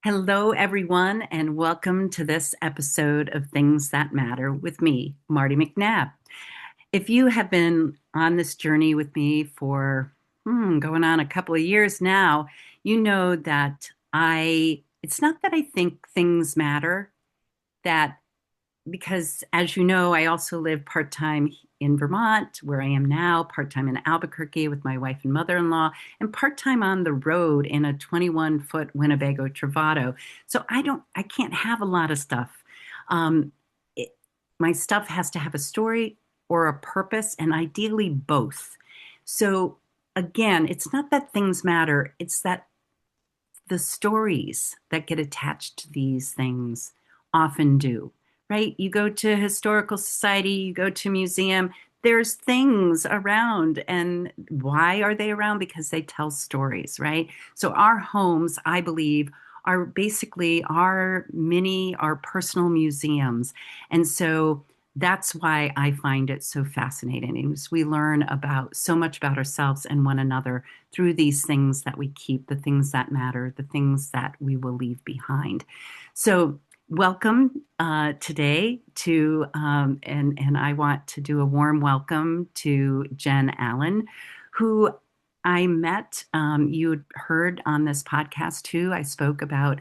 Hello, everyone, and welcome to this episode of Things That Matter with me, Martie McNabb. If you have been on this journey with me for going on a couple of years now, you know that it's not that I think things matter, that because as you know, I also live part time in Vermont, where I am now, part time in Albuquerque with my wife and mother in law, and part time on the road in a 21-foot Winnebago Travato. So I can't have a lot of stuff. Um, it, my stuff has to have a story or a purpose, and ideally both. So again, it's not that things matter, it's that the stories that get attached to these things often do, right? You go to a historical society, you go to a museum, there's things around. And why are they around? Because they tell stories, right? So our homes, I believe, are basically our personal museums. And so that's why I find it so fascinating. Is we learn about so much about ourselves and one another through these things that we keep, the things that matter, the things that we will leave behind. So, welcome today to, and I want to do a warm welcome to Jen Allen, who I met. You heard on this podcast too. I spoke about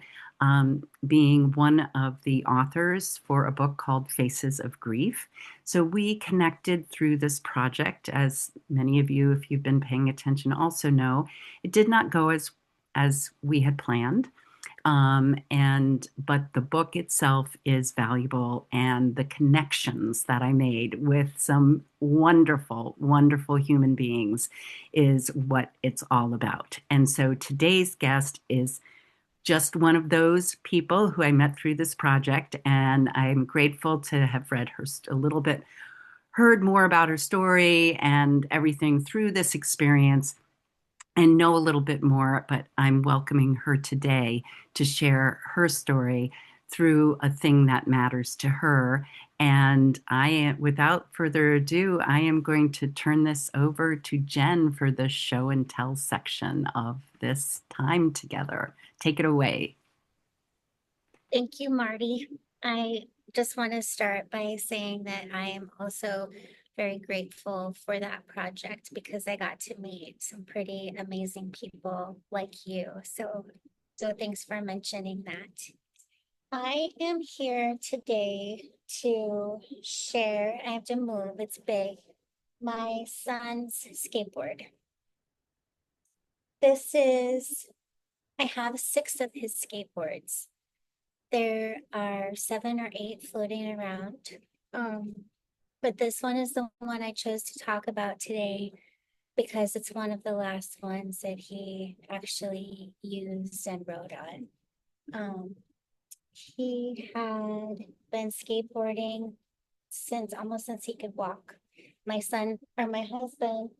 being one of the authors for a book called Faces of Grief. So we connected through this project, as many of you, if you've been paying attention, also know. It did not go as we had planned. But the book itself is valuable, and the connections that I made with some wonderful, wonderful human beings is what it's all about. And so today's guest is just one of those people who I met through this project, and I'm grateful to have read her a little bit, heard more about her story and everything through this experience, and know a little bit more. But I'm welcoming her today to share her story through a thing that matters to her. And without further ado, I am going to turn this over to Jen for the show and tell section of this time together. Take it away. Thank you, Marty. I just want to start by saying that I am also very grateful for that project because I got to meet some pretty amazing people like you. So thanks for mentioning that. I am here today to share. I have to move, it's big. My son's skateboard. I have 6 of his skateboards. There are 7 or 8 floating around. But this one is the one I chose to talk about today because it's one of the last ones that he actually used and rode on. He had been skateboarding since he could walk. My son or my husband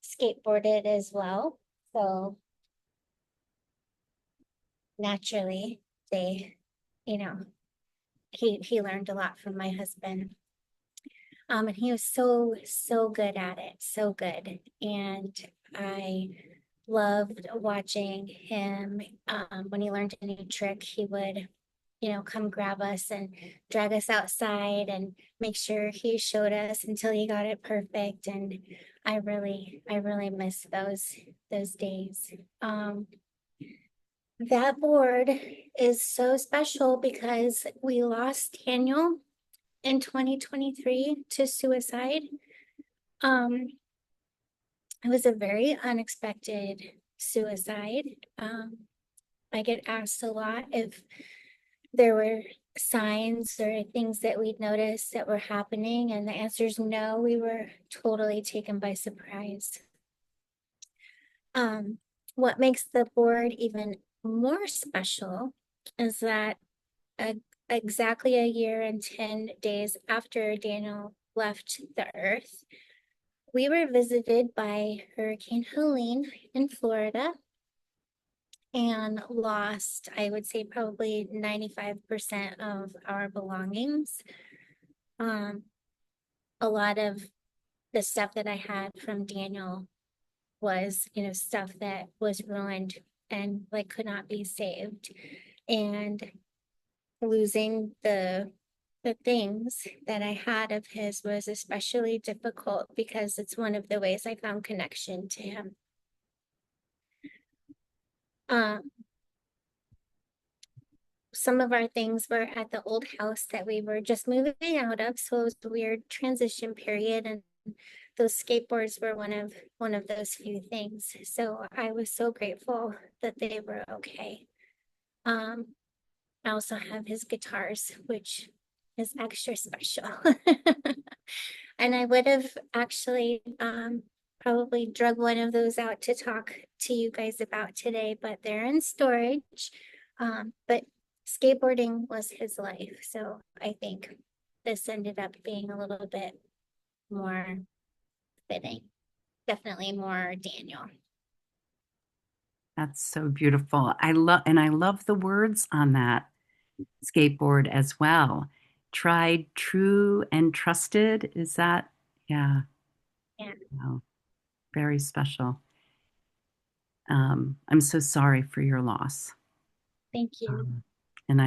skateboarded as well. So naturally, they, you know, he learned a lot from my husband. And he was so good at it, so good. And I loved watching him. When he learned a new trick, he would, come grab us and drag us outside and make sure he showed us until he got it perfect. And I really miss those days. That board is so special because we lost Daniel in 2023 to suicide. Um, it was a very unexpected suicide. I get asked a lot if there were signs or things that we'd noticed that were happening, and the answer is no. We were totally taken by surprise. What makes the board even more special is that exactly a year and 10 days after Daniel left the earth, we were visited by Hurricane Helene in Florida and lost, I would say, probably 95% of our belongings. A lot of the stuff that I had from Daniel was, stuff that was ruined and like could not be saved. And losing the things that I had of his was especially difficult because it's one of the ways I found connection to him. Um, some of our things were at the old house that we were just moving out of, so it was a weird transition period, and those skateboards were one of those few things. So I was so grateful that they were okay. Um, I also have his guitars, which is extra special. And I would have actually probably drug one of those out to talk to you guys about today, but they're in storage. But skateboarding was his life. So I think this ended up being a little bit more fitting. Definitely more Daniel. That's so beautiful. I love the words on that skateboard as well. Tried, true, and trusted. Is that? Yeah. Yeah, Wow. Very special. I'm so sorry for your loss. thank you. Um, and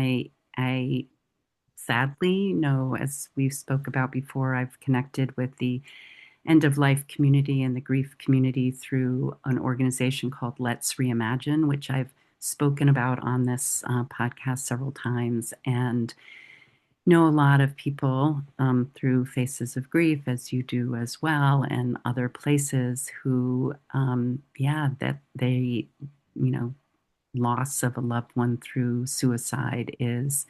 I sadly know, as we've spoke about before, I've connected with the end of life community and the grief community through an organization called Let's Reimagine, which I've spoken about on this podcast several times, and know a lot of people through Faces of Grief, as you do as well, and other places who, yeah, that they, you know, loss of a loved one through suicide is,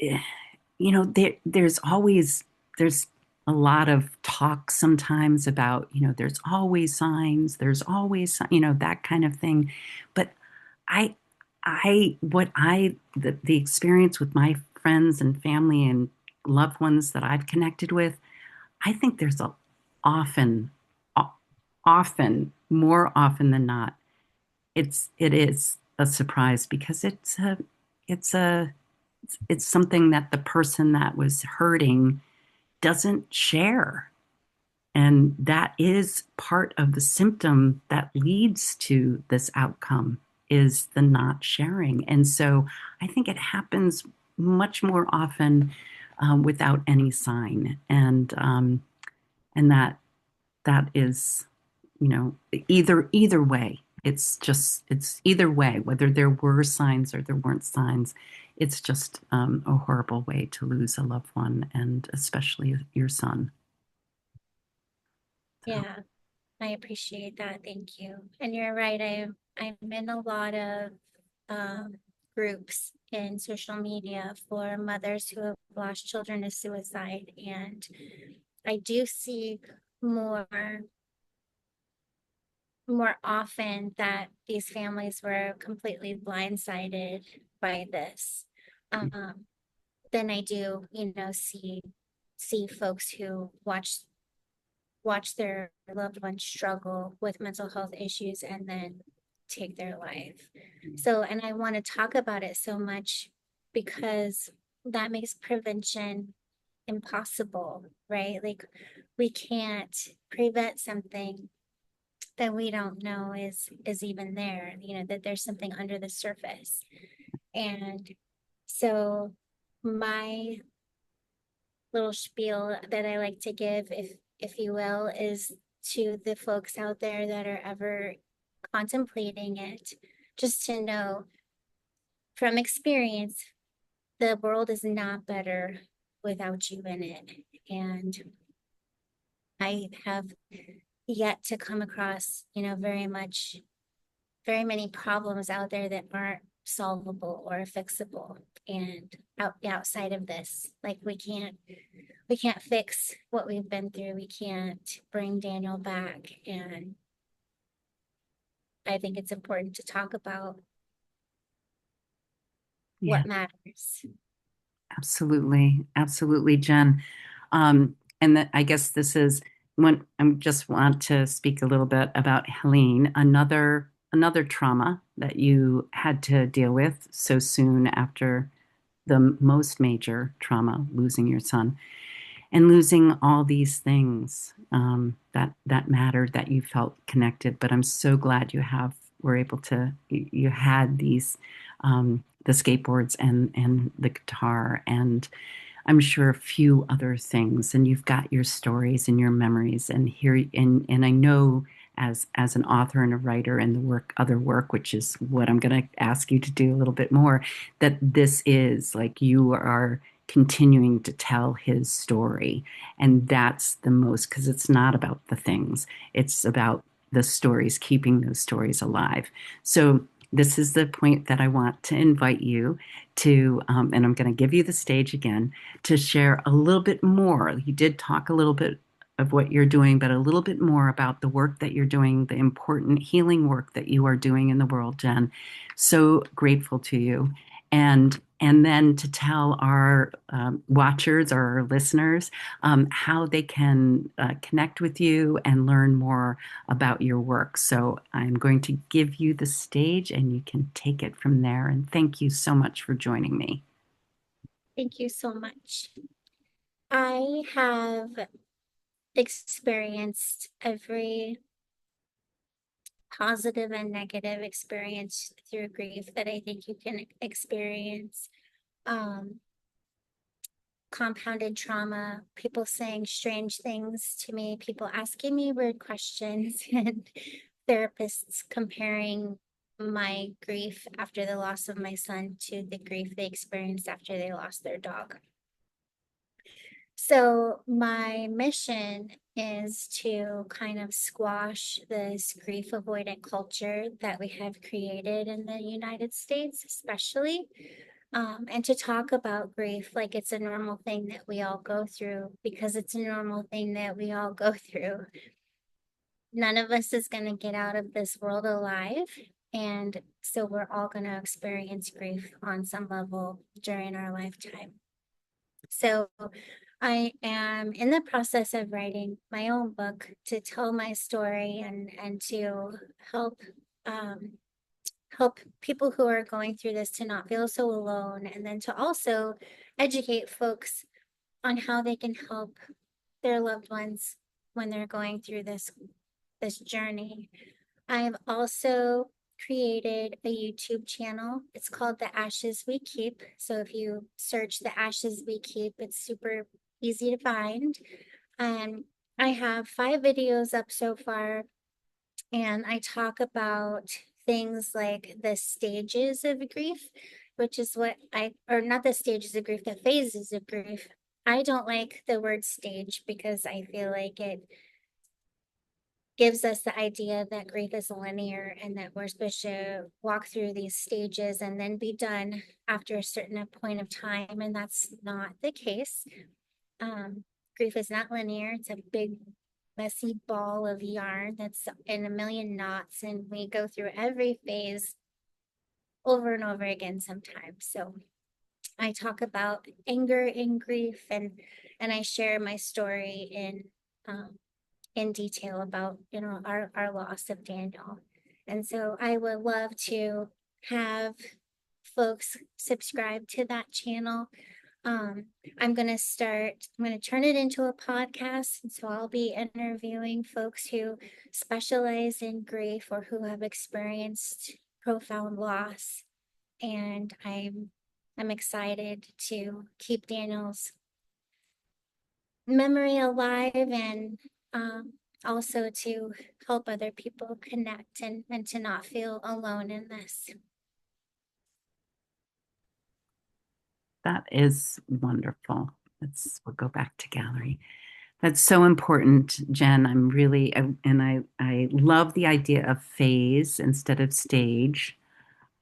eh, there's a lot of talk sometimes about, there's always signs, that kind of thing. But I, the experience with my friends and family and loved ones that I've connected with, I think there's often, often, more often than not, it is a surprise because it's a, it's something that the person that was hurting doesn't share. And that is part of the symptom that leads to this outcome, is the not sharing. And so I think it happens much more often without any sign. And that is, either way. It's either way, whether there were signs or there weren't signs. It's just a horrible way to lose a loved one, and especially your son. So, Yeah, I appreciate that. Thank you. And you're right. I'm in a lot of um, groups in social media for mothers who have lost children to suicide, and I do see more more often that these families were completely blindsided by this um, than I do, see folks who watch their loved ones struggle with mental health issues and then take their life. So, and I want to talk about it so much because that makes prevention impossible, right? Like we can't prevent something that we don't know is even there, that there's something under the surface. And so my little spiel that I like to give, if you will, is to the folks out there that are ever contemplating it, just to know from experience, the world is not better without you in it. And I have yet to come across, very many problems out there that aren't solvable or fixable. And outside of this, like we can't fix what we've been through. We can't bring Daniel back. And I think it's important to talk about yeah, what matters. absolutely, absolutely, Jen. And that, I guess this is when I just want to speak a little bit about Helene, another trauma that you had to deal with so soon after the most major trauma, losing your son, and losing all these things that mattered, that you felt connected. But I'm so glad you have were able to, you had the skateboards and the guitar, and I'm sure a few other things, and you've got your stories and your memories, and here, and I know as an author and a writer and the other work, which is what I'm going to ask you to do a little bit more, that this is like you are continuing to tell his story, and that's the most, because it's not about the things, it's about the stories, keeping those stories alive. So this is the point that I want to invite you to, and I'm going to give you the stage again to share a little bit more. You did talk a little bit of what you're doing, but a little bit more about the work that you're doing, the important healing work that you are doing in the world, Jen. So grateful to you. And then to tell our watchers or our listeners how they can connect with you and learn more about your work. So I'm going to give you the stage and you can take it from there. And thank you so much for joining me. Thank you so much. I have experienced every positive and negative experience through grief that I think you can experience. Um, Compounded trauma, people saying strange things to me, people asking me weird questions, and therapists comparing my grief after the loss of my son to the grief they experienced after they lost their dog. So my mission is to kind of squash this grief avoidant culture that we have created in the United States, especially, and to talk about grief like it's a normal thing that we all go through, because it's a normal thing that we all go through. None of us is going to get out of this world alive. And so we're all going to experience grief on some level during our lifetime. So I am in the process of writing my own book to tell my story and to help help people who are going through this to not feel so alone, and then to also educate folks on how they can help their loved ones when they're going through this journey. I've also created a YouTube channel. It's called The Ashes We Keep. So if you search The Ashes We Keep, it's super easy to find. I have 5 videos up so far, and I talk about things like the stages of grief, which is or not the stages of grief, the phases of grief. I don't like the word stage because I feel like it gives us the idea that grief is linear and that we're supposed to walk through these stages and then be done after a certain point of time. And that's not the case. Grief is not linear. It's a big, messy ball of yarn that's in a million knots, and we go through every phase over and over again sometimes. So I talk about anger and grief, and I share my story in detail about our loss of Daniel. And so I would love to have folks subscribe to that channel. I'm going to turn it into a podcast. And so I'll be interviewing folks who specialize in grief or who have experienced profound loss. And I'm excited to keep Daniel's memory alive, and also to help other people connect and to not feel alone in this. That is wonderful. We'll go back to gallery. That's so important, Jen. I love the idea of phase instead of stage.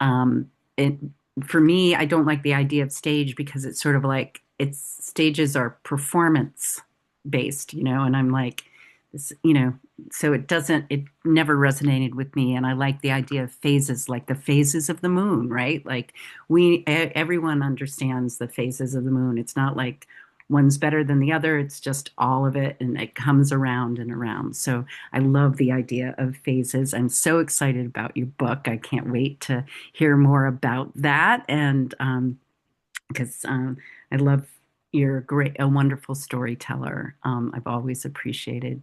It For me, I don't like the idea of stage because it's sort of like stages are performance based, and I'm like this, so it never resonated with me. And I like the idea of phases, like the phases of the moon, right? Like everyone understands the phases of the moon. It's not like one's better than the other. It's just all of it, and it comes around and around. So I love the idea of phases. I'm so excited about your book. I can't wait to hear more about that. And because I love you're a wonderful storyteller. I've always appreciated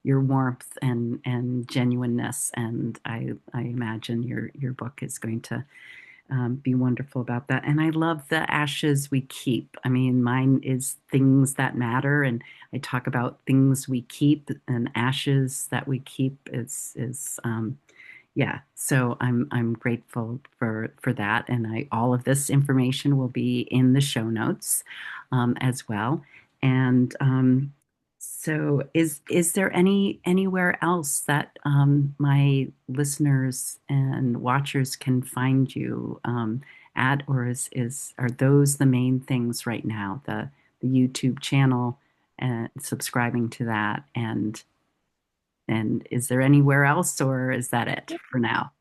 your warmth and genuineness. And I imagine your book is going to be wonderful about that. And I love the ashes we keep. I mean, mine is things that matter, and I talk about things we keep and ashes that we keep is yeah. So I'm grateful for that, and I all of this information will be in the show notes as well. And so is there anywhere else that my listeners and watchers can find you at, or is are those the main things right now? The YouTube channel and subscribing to that, and is there anywhere else, or is that it for now?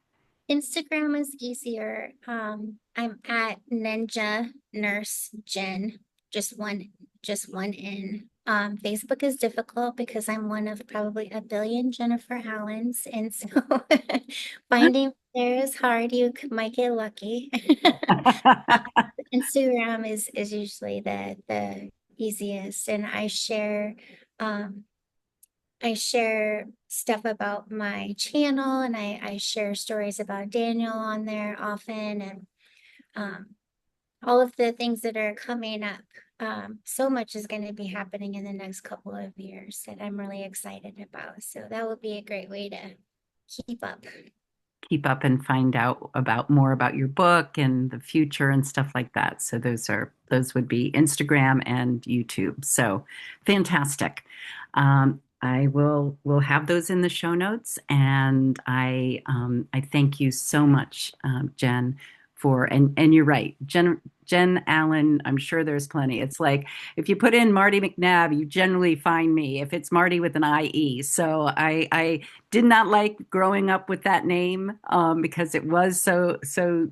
Instagram is easier. I'm at Ninja Nurse Jen, just one N. Facebook is difficult because I'm one of probably a billion Jennifer Allens, and so finding there is hard. Might get lucky. Instagram is usually the easiest, and um I share stuff about my channel, and I share stories about Daniel on there often, and um, all of the things that are coming up. So much is going to be happening in the next couple of years that I'm really excited about. So that would be a great way to keep up. Keep up and find out about more about your book and the future and stuff like that. So those would be Instagram and YouTube. So fantastic. I will have those in the show notes, and I thank you so much, Jen, for and you're right, Jen Allen. I'm sure there's plenty. It's like if you put in Martie McNabb, you generally find me. If it's Marty with an IE, so I did not like growing up with that name because it was so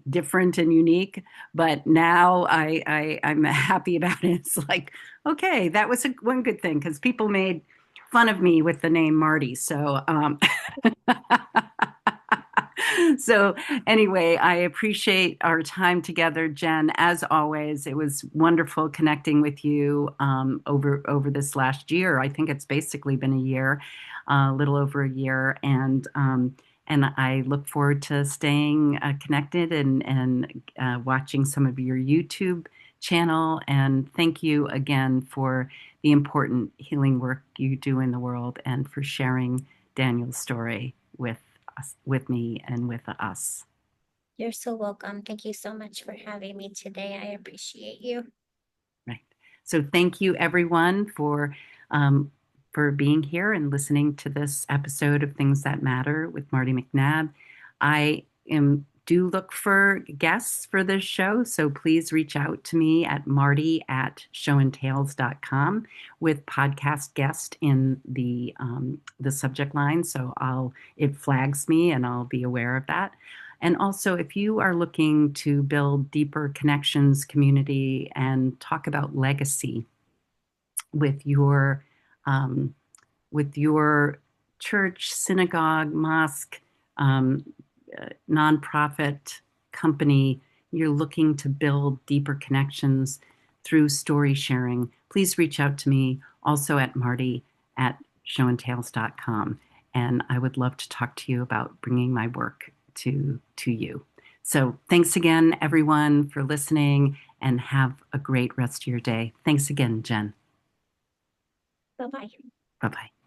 different and unique. But now I'm happy about it. It's like, okay, that was one good thing because people made fun of me with the name Marty. So so anyway, I appreciate our time together, Jen. As always, it was wonderful connecting with you over this last year. I think it's basically been a year, a little over a year, and I look forward to staying connected and watching some of your YouTube channel. And thank you again for the important healing work you do in the world and for sharing Daniel's story with me and with us. You're so welcome. Thank you so much for having me today. I appreciate you. Right. So thank you everyone for being here and listening to this episode of Things That Matter with Martie McNabb. I am do look for guests for this show, so please reach out to me at marty@showandtails.com with podcast guest in the subject line. So it flags me and I'll be aware of that. And also, if you are looking to build deeper connections, community, and talk about legacy with your um, with your church, synagogue, mosque, um, nonprofit company, you're looking to build deeper connections through story sharing, please reach out to me also at marty@showandtails.com. And I would love to talk to you about bringing my work to you. So thanks again, everyone, for listening, and have a great rest of your day. Thanks again, Jen. Bye bye. Bye bye.